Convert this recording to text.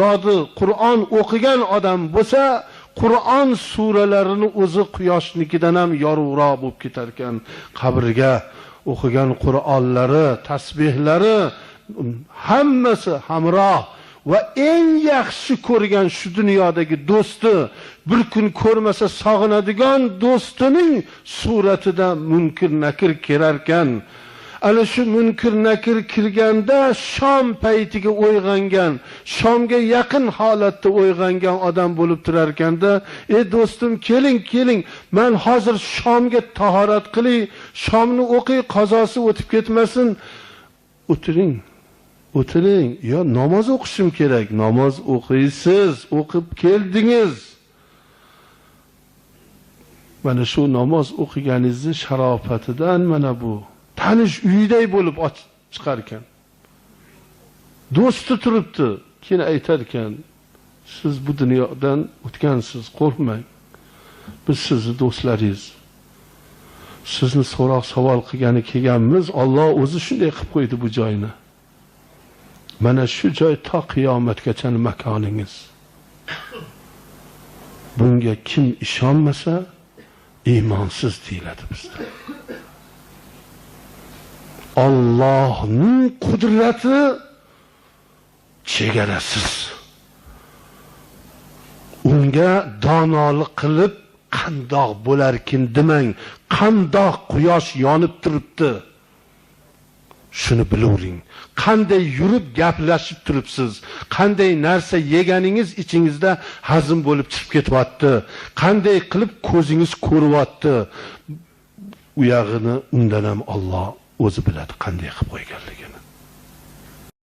yodi Qur'on o'qigan odam bo'lsa, Qur'on suralarini o'zi quyoshnikidan ham yorug'roq bo'lib ketar ekan. Qabrga o'qigan Qur'onlari, tasbihlari hammasi hamroh va eng yaxshi ko'rgan shu dunyodagi do'sti, bir kun ko'rmasa sog'inadigan do'stining suratida munkir nakir kirarkan. Ana shu munkir nakir kirganda shom paytiga uyg'ongan, shomga yaqin holatda uyg'ongan odam bo'lib turar ekanda, "Ey do'stim, keling, men hozir shomga tahorat qilay, shomni o'qiy, qazosi o'tib ketmasin." O'tiring. Yo, namoz o'qishim kerak. Namoz o'qiysiz, o'qib keldingiz. Mana shu namoz o'qiganingizni sharofatidan mana bu tanish uyday bo'lib chiqar ekan. Do'sti turibdi, keyin aytar ekan, "Siz bu dunyodan o'tgansiz, qo'rqmang. Biz sizni do'stlaringiz. Sizni so'roq savol qilgani kelganmiz. Alloh o'zi shunday qilib qo'ydi bu joyni. Mana shu joy to qiyomatgacha makoningiz. Bunga kim ishonmasa, iymonsiz deyiladi bizda." Allohning qudrati chegarasiz. Unga donolik qilib qandoq bo'larkin demang. Qandoq quyosh yonib turibdi. Shuni bilavering. Qanday yurib gaplashib turibsiz? Qanday narsa yeganingiz ichingizda hazm bo'lib chiqib ketyapti? Qanday qilib ko'zingiz ko'ryapti? U yog'ini undan ham Alloh o'zi biladi qanday qilib qo'yganligini.